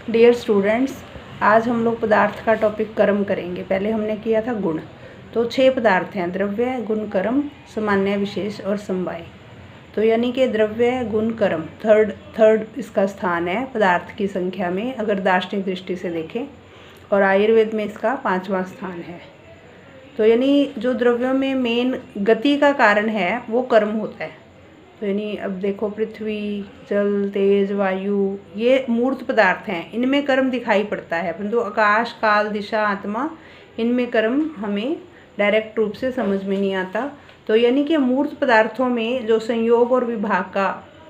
Dear students, आज हम लोग पदार्थ का टॉपिक कर्म करेंगे। पहले हमने किया था गुण। तो 6 पदार्थ हैं: द्रव्य, गुण, कर्म, सामान्य, विशेष और समवाय। तो यानी कि द्रव्य, गुण, कर्म थर्ड इसका स्थान है पदार्थ की संख्या में, अगर दार्शनिक दृष्टि से देखें, और आयुर्वेद में इसका 5वां स्थान है। तो यानी जो द्रव्यों में मेन गति का कारण है वो कर्म होता है। तो यानी अब देखो, पृथ्वी, जल, तेज, वायु, ये मूर्त पदार्थ हैं, इनमें कर्म दिखाई पड़ता है, परंतु आकाश, काल, दिशा, आत्मा, इनमें कर्म हमें डायरेक्ट रूप से समझ में नहीं आता। तो यानी कि मूर्त पदार्थों में जो संयोग और विभाग का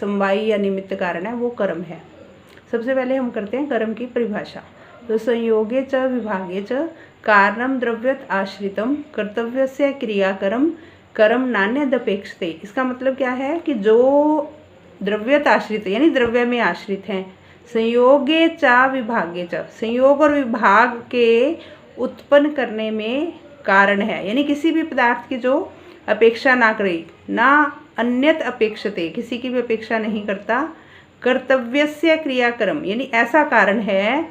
समवाय या निमित्त कारण है वो कर्म है। सबसे पहले हम करते हैं कर्म की परिभाषा। तो संयोगे च विभागे च कारणम द्रव्यत आश्रितम कर्तव्यस्य क्रियाकरम कर्म नान्यदपेक्षते। इसका मतलब क्या है कि जो द्रव्यत आश्रित यानी द्रव्य में आश्रित हैं, संयोगे चा विभागे च, संयोग और विभाग के उत्पन्न करने में कारण है, यानी किसी भी पदार्थ की जो अपेक्षा ना करे, ना अन्यत अपेक्षते, किसी की भी अपेक्षा नहीं करता, कर्तव्यस्य क्रियाकर्म, यानी ऐसा कारण है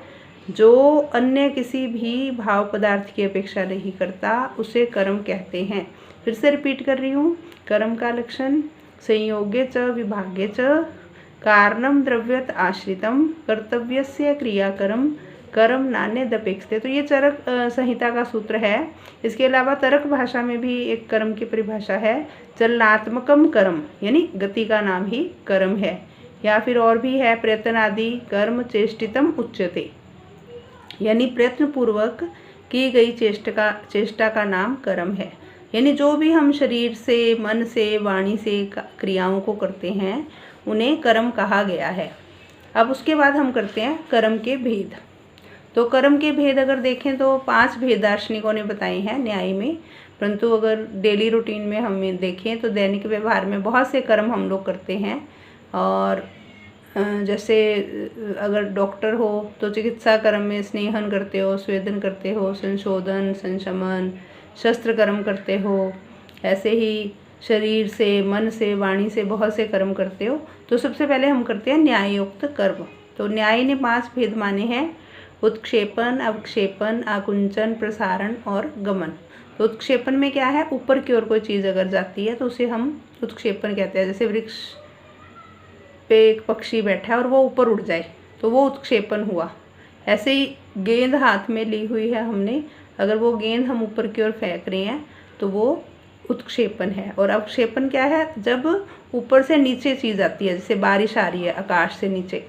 जो अन्य किसी भी भाव पदार्थ की अपेक्षा नहीं करता, उसे कर्म कहते हैं। फिर से रिपीट कर रही हूँ, कर्म का लक्षण: संयोगे च विभागे च कारणम द्रव्यत आश्रितम कर्तव्यस्य क्रियाकर्म कर्म नान्यदपेक्षते। तो ये चरक संहिता का सूत्र है। इसके अलावा तर्क भाषा में भी एक कर्म की परिभाषा है, चलनात्मकम कर्म, यानी गति का नाम ही कर्म है। या फिर और भी है, प्रयत्नादि कर्म चेष्टितम उच्यते, यानी प्रयत्नपूर्वक की गई चेष्टा का नाम कर्म है। यानी जो भी हम शरीर से, मन से, वाणी से क्रियाओं को करते हैं उन्हें कर्म कहा गया है। अब उसके बाद हम करते हैं कर्म के भेद। तो कर्म के भेद अगर देखें तो 5 भेद दार्शनिकों ने बताए हैं न्याय में, परंतु अगर डेली रूटीन में हम देखें तो दैनिक व्यवहार में बहुत से कर्म हम लोग करते हैं। और जैसे अगर डॉक्टर हो तो चिकित्सा कर्म में स्नेहन करते हो, स्वेदन करते हो, संशोधन, संशमन, शस्त्र कर्म करते हो। ऐसे ही शरीर से, मन से, वाणी से बहुत से कर्म करते हो। तो सबसे पहले हम करते हैं न्यायोक्त कर्म। तो न्याय ने 5 भेद माने हैं: उत्क्षेपण, अवक्षेपण, आकुंचन, प्रसारण और गमन। तो उत्क्षेपण में क्या है, ऊपर की ओर कोई चीज़ अगर जाती है तो उसे हम उत्क्षेपण कहते हैं। जैसे वृक्ष पे एक पक्षी बैठा है और वो ऊपर उड़ जाए तो वो उत्क्षेपण हुआ। ऐसे ही गेंद हाथ में ली हुई है हमने, अगर वो गेंद हम ऊपर की ओर फेंक रहे हैं तो वो उत्क्षेपण है। और अवक्षेपण क्या है, जब ऊपर से नीचे चीज़ आती है, जैसे बारिश आ रही है आकाश से नीचे,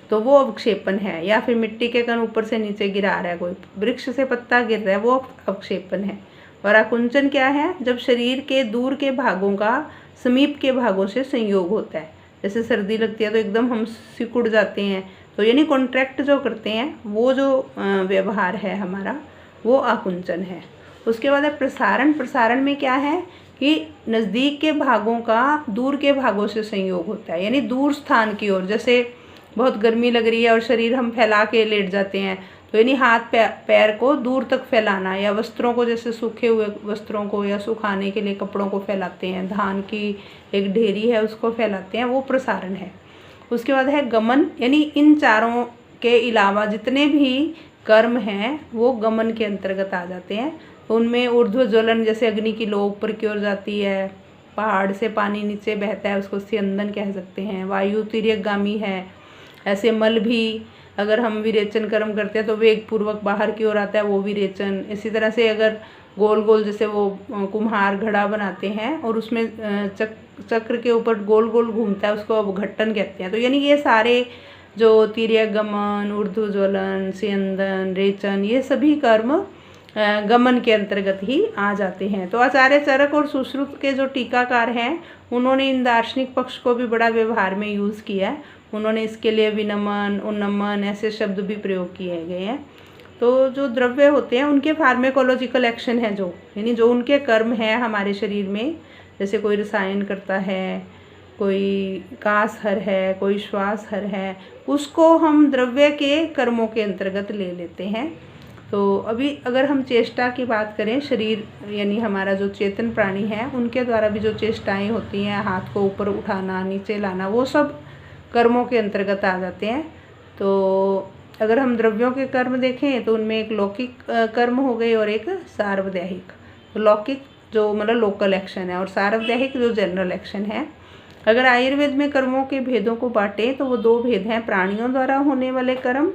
तो वो अवक्षेपण है। या फिर मिट्टी के कण ऊपर से नीचे गिरा रहा है, कोई वृक्ष से पत्ता गिर रहा है, वो अवक्षेपण है। और आकुंचन क्या है, जब शरीर के दूर के भागों का समीप के भागों से संयोग होता है। जैसे सर्दी लगती है तो एकदम हम सिकुड़ जाते हैं, तो यानी कॉन्ट्रैक्ट जो करते हैं, वो जो व्यवहार है हमारा, वो आकुंचन है। उसके बाद है प्रसारण। प्रसारण में क्या है कि नज़दीक के भागों का दूर के भागों से संयोग होता है, यानी दूर स्थान की ओर। जैसे बहुत गर्मी लग रही है और शरीर हम फैला के लेट जाते हैं, तो यानी हाथ पैर को दूर तक फैलाना, या वस्त्रों को, जैसे सूखे हुए वस्त्रों को या सुखाने के लिए कपड़ों को फैलाते हैं, धान की एक ढेरी है उसको फैलाते हैं, वो प्रसारण है। उसके बाद है गमन, यानी इन चारों के अलावा जितने भी कर्म हैं वो गमन के अंतर्गत आ जाते हैं। उनमें ऊर्ध्व ज्वलन, जैसे अग्नि की लो ऊपर की ओर जाती है, पहाड़ से पानी नीचे बहता है, उसको स्यंदन कह सकते हैं। वायु तिर्यकगामी है। ऐसे मल भी अगर हम विरेचन कर्म करते हैं तो वेग पूर्वक बाहर की ओर आता है, वो विरेचन। इसी तरह से अगर गोल गोल, जैसे वो कुम्हार घड़ा बनाते हैं और उसमें चक्र के ऊपर गोल गोल घूमता है, उसको अवघट्टन कहते हैं। तो यानी ये सारे जो तिर्यकगमन, ऊर्ध्व ज्वलन, स्यंदन, रेचन, ये सभी कर्म गमन के अंतर्गत ही आ जाते हैं। तो आचार्य चरक और सुश्रुत के जो टीकाकार हैं, उन्होंने इन दार्शनिक पक्ष को भी बड़ा व्यवहार में यूज़ किया है। उन्होंने इसके लिए विनमन, उन्नमन ऐसे शब्द भी प्रयोग किए गए हैं। तो जो द्रव्य होते हैं उनके फार्मेकोलॉजिकल एक्शन है, जो यानी जो उनके कर्म हैं हमारे शरीर में, जैसे कोई रसायन करता है, कोई कासहर है, कोई श्वासहर है, उसको हम द्रव्य के कर्मों के अंतर्गत ले लेते हैं। तो अभी अगर हम चेष्टा की बात करें, शरीर यानी हमारा जो चेतन प्राणी है उनके द्वारा भी जो चेष्टाएं होती हैं, हाथ को ऊपर उठाना, नीचे लाना, वो सब कर्मों के अंतर्गत आ जाते हैं। तो अगर हम द्रव्यों के कर्म देखें तो उनमें एक लौकिक कर्म हो गए और एक सार्वदैहिक। तो लौकिक जो मतलब लोकल एक्शन है और सार्वदैहिक जो जनरल एक्शन है। अगर आयुर्वेद में कर्मों के भेदों को बांटें तो वो दो भेद हैं, प्राणियों द्वारा होने वाले कर्म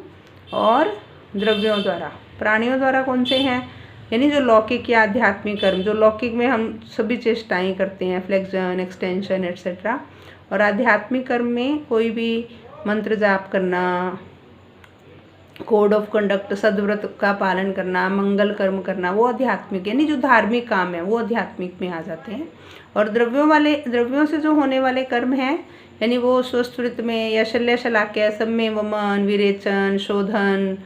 और द्रव्यों द्वारा। प्राणियों द्वारा कौन से हैं, यानी जो लौकिक या आध्यात्मिक कर्म, जो लौकिक में हम सभी चेष्टाएं करते हैं, फ्लेक्शन, एक्सटेंशन एट्सेट्रा। और आध्यात्मिक कर्म में कोई भी मंत्र जाप करना, कोड ऑफ कंडक्ट, सद्व्रत का पालन करना, मंगल कर्म करना, वो आध्यात्मिक यानी जो धार्मिक काम है वो आध्यात्मिक में आ जाते हैं। और द्रव्यों से जो होने वाले कर्म हैं यानी वो स्वस्थवृत्त में या शल्य शलाक्य सब में वमन, विरेचन, शोधन,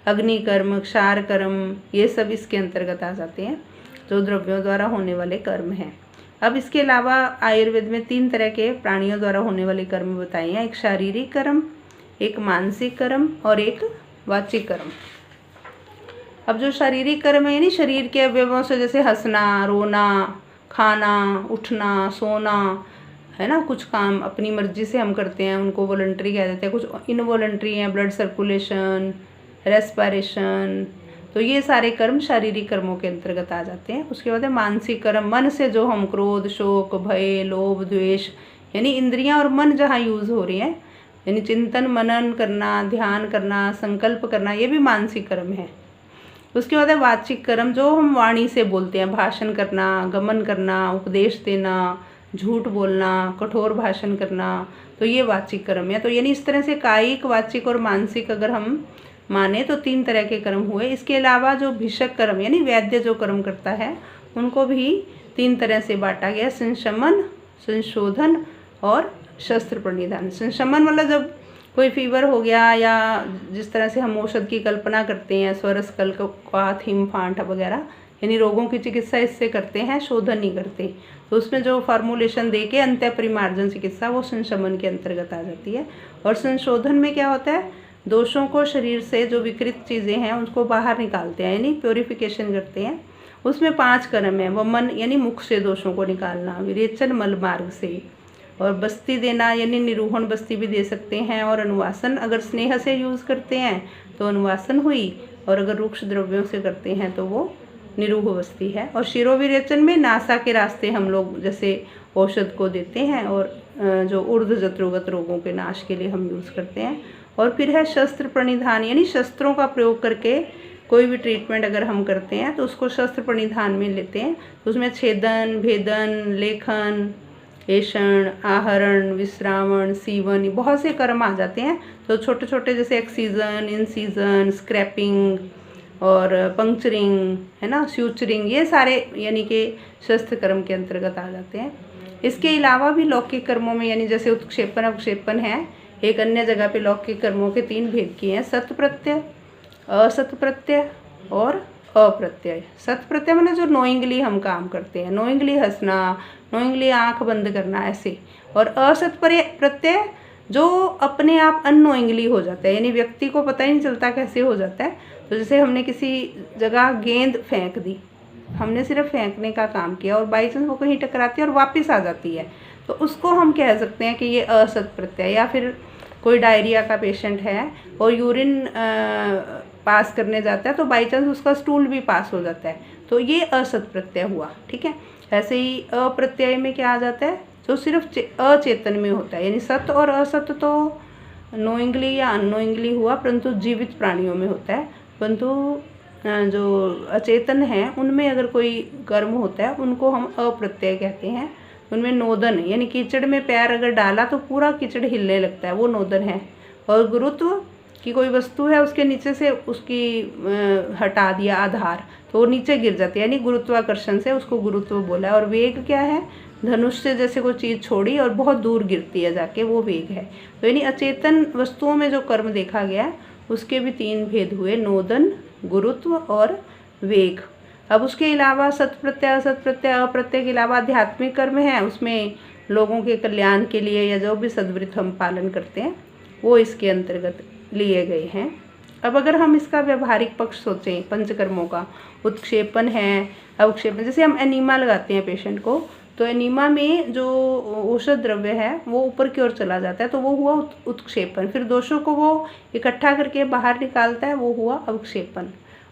अग्निकर्म, क्षार कर्म, ये सब इसके अंतर्गत आ जाते हैं जो द्रव्यों द्वारा होने वाले कर्म हैं। अब इसके अलावा आयुर्वेद में 3 तरह के प्राणियों द्वारा होने वाले कर्म बताए हैं, एक शारीरिक कर्म, एक मानसिक कर्म और एक वाचिक कर्म। अब जो शारीरिक कर्म है यानी शरीर के अवयवों से, जैसे हंसना, रोना, खाना, उठना, सोना, है ना, कुछ काम अपनी मर्जी से हम करते हैं उनको वॉलंटरी कह देते हैं, कुछ इनवॉलंटरी हैं, ब्लड सर्कुलेशन, रेस्पिरेशन, तो ये सारे कर्म शारीरिक कर्मों के अंतर्गत आ जाते हैं। उसके बाद है मानसिक कर्म, मन से जो हम क्रोध, शोक, भय, लोभ, द्वेष, यानी इंद्रियां और मन जहाँ यूज़ हो रही हैं, यानी चिंतन मनन करना, ध्यान करना, संकल्प करना, ये भी मानसिक कर्म है। उसके बाद है वाचिक कर्म, जो हम वाणी से बोलते हैं, भाषण करना, गमन करना, उपदेश देना, झूठ बोलना, कठोर भाषण करना, तो ये वाचिक कर्म है। तो यानी इस तरह से कायिक, वाचिक और मानसिक अगर हम माने तो 3 तरह के कर्म हुए। इसके अलावा जो भिषक कर्म यानी वैद्य जो कर्म करता है उनको भी 3 तरह से बांटा गया, संशमन, संशोधन और शस्त्र प्रणिधान। संशमन मतलब जब कोई फीवर हो गया या जिस तरह से हम औषध की कल्पना करते हैं, स्वरस, कल्कवात, हिमफांट वगैरह, यानी रोगों की चिकित्सा इससे करते हैं, शोधन नहीं करते। तो उसमें जो फार्मूलेशन दे के अंत्यपरिमार्जन चिकित्सा वो संशमन के अंतर्गत आ जाती है। और संशोधन में क्या होता है, दोषों को शरीर से जो विकृत चीज़ें हैं उनको बाहर निकालते हैं यानी प्योरिफिकेशन करते हैं। उसमें 5 कर्म है, वमन यानी मुख से दोषों को निकालना, विरेचन मल मार्ग से, और बस्ती देना यानी निरूहण बस्ती भी दे सकते हैं, और अनुवासन अगर स्नेह से यूज़ करते हैं तो अनुवासन हुई, और अगर रुक्ष द्रव्यों से करते हैं तो वो निरूह बस्ती है। और शिरोविरेचन में नासा के रास्ते हम लोग जैसे औषध को देते हैं और जो ऊर्ध्व जत्रोगत रोगों के नाश के लिए हम यूज़ करते हैं। और फिर है शस्त्र प्रणिधान यानी शस्त्रों का प्रयोग करके कोई भी ट्रीटमेंट अगर हम करते हैं तो उसको शस्त्र प्रणिधान में लेते हैं। तो उसमें छेदन, भेदन, लेखन, ऐषण, आहरण, विश्रावण, सीवन, बहुत से कर्म आ जाते हैं। तो छोटे छोटे जैसे एक्सीजन, इंसीजन, स्क्रैपिंग और पंक्चरिंग, है ना, स्यूचरिंग, ये सारे यानी कि शस्त्र कर्म के अंतर्गत आ जाते हैं। इसके अलावा भी लौकिक कर्मों में यानी जैसे उत्क्षेपण, अवक्षेपण है, एक अन्य जगह पे लौकिक कर्मों के 3 भेद किए हैं, सत प्रत्यय, असत प्रत्यय और अप्रत्यय। सत प्रत्यय मतलब जो नोइंगली हम काम करते हैं, नोइंगली हंसना, नोइंगली आंख बंद करना, ऐसे। और असत प्रत्यय जो अपने आप अननोइंगली हो जाता है यानी व्यक्ति को पता ही नहीं चलता कैसे हो जाता है। तो जैसे हमने किसी जगह गेंद फेंक दी, हमने सिर्फ फेंकने का काम किया और बाई चांस वो कहीं टकराती है और वापस आ जाती है, तो उसको हम कह सकते हैं कि ये असत प्रत्यय। या फिर कोई डायरिया का पेशेंट है और यूरिन पास करने जाता है तो बाई चांस उसका स्टूल भी पास हो जाता है, तो ये असत प्रत्यय हुआ, ठीक है। ऐसे ही अप्रत्यय में क्या आ जाता है, जो सिर्फ अचेतन में होता है, यानी सत और असत तो नोइंगली या अननोइंगली हुआ, परंतु जीवित प्राणियों में होता है। परंतु जो अचेतन है उनमें अगर कोई कर्म होता है उनको हम अप्रत्यय कहते हैं। उनमें नोदन यानी कीचड़ में पैर अगर डाला तो पूरा कीचड़ हिलने लगता है, वो नोदन है। और गुरुत्व की कोई वस्तु है उसके नीचे से उसकी हटा दिया आधार तो वो नीचे गिर जाती है, यानी गुरुत्वाकर्षण से उसको गुरुत्व बोला है। और वेग क्या है, धनुष से जैसे कोई चीज़ छोड़ी और बहुत दूर गिरती है जाके, वो वेग है। तो यानी अचेतन वस्तुओं में जो कर्म देखा गया उसके भी 3 भेद हुए, नोदन, गुरुत्व और वेग। अब उसके अलावा सत प्रत्यय, असत प्रत्यय, अप्रत्यय के अलावा आध्यात्मिक कर्म है, उसमें लोगों के कल्याण के लिए या जो भी सद्वृत्त हम पालन करते हैं वो इसके अंतर्गत लिए गए हैं। अब अगर हम इसका व्यवहारिक पक्ष सोचें पंचकर्मों का, उत्क्षेपण है, अवक्षेपण, जैसे हम एनीमा लगाते हैं पेशेंट को तो एनीमा में जो औषध द्रव्य है वो ऊपर की ओर चला जाता है, तो वो हुआ उत्क्षेपण। फिर दोषों को वो इकट्ठा करके बाहर निकालता है, वो हुआ अवक्षेपण।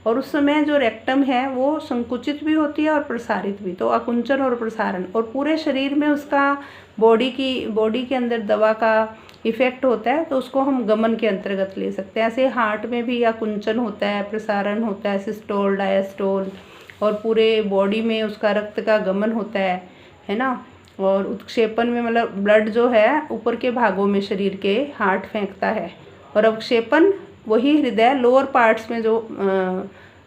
और उस समय जो रेक्टम है वो संकुचित भी होती है और प्रसारित भी, तो आकुंचन और प्रसारण। और पूरे शरीर में उसका बॉडी के अंदर दवा का इफेक्ट होता है, तो उसको हम गमन के अंतर्गत ले सकते हैं। ऐसे हार्ट में भी आकुंचन होता है, प्रसारण होता है, सिस्टोल डायस्टोल, और पूरे बॉडी में उसका रक्त का गमन होता है ना। और उत्क्षेपण में मतलब ब्लड जो है ऊपर के भागों में शरीर के हार्ट फेंकता है, और अवक्षेपण वही हृदय लोअर पार्ट्स में जो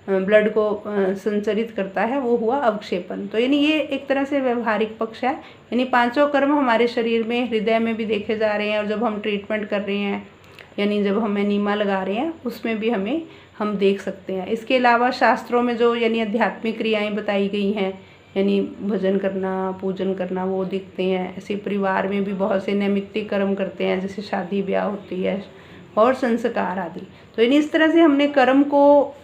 ब्लड को संचरित करता है, वो हुआ अवक्षेपण। तो यानी ये एक तरह से व्यवहारिक पक्ष है, यानी पांचों कर्म हमारे शरीर में हृदय में भी देखे जा रहे हैं, और जब हम ट्रीटमेंट कर रहे हैं यानी जब हम एनीमा लगा रहे हैं उसमें भी हम देख सकते हैं। इसके अलावा शास्त्रों में जो यानी आध्यात्मिक क्रियाएं बताई गई हैं, यानी भजन करना, पूजन करना, वो दिखते हैं। ऐसे परिवार में भी बहुत से नैमित्तिक कर्म करते हैं, जैसे शादी ब्याह होती है और संस्कार आदि। तो यानी इस तरह से हमने कर्म को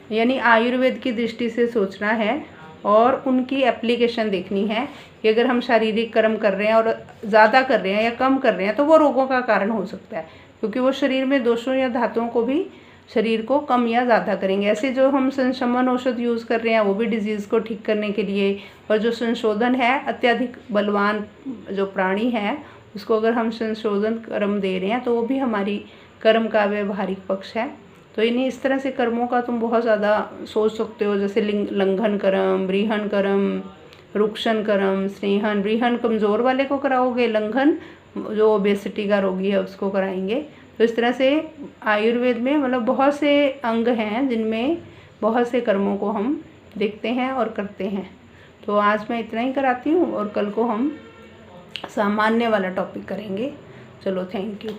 यानी आयुर्वेद की दृष्टि से सोचना है और उनकी एप्लीकेशन देखनी है कि अगर हम शारीरिक कर्म कर रहे हैं और ज़्यादा कर रहे हैं या कम कर रहे हैं तो वो रोगों का कारण हो सकता है, क्योंकि वो शरीर में दोषों या धातुओं को भी शरीर को कम या ज़्यादा करेंगे। ऐसे जो हम संशमन औषध यूज़ कर रहे हैं वो भी डिजीज़ को ठीक करने के लिए, और जो संशोधन है अत्यधिक बलवान जो प्राणी है उसको अगर हम संशोधन कर्म दे रहे हैं तो वो भी हमारी कर्म का व्यवहारिक पक्ष है। तो इन्हीं इस तरह से कर्मों का तुम बहुत ज़्यादा सोच सकते हो, जैसे लंघन कर्म, ब्रीहन कर्म, रुक्षण कर्म, स्नेहन। ब्रीहन कमज़ोर वाले को कराओगे, लंघन जो ओबेसिटी का रोगी है उसको कराएंगे। तो इस तरह से आयुर्वेद में मतलब बहुत से अंग हैं जिनमें बहुत से कर्मों को हम देखते हैं और करते हैं। तो आज मैं इतना ही कराती हूँ और कल को हम सामान्य वाला टॉपिक करेंगे। चलो, थैंक यू।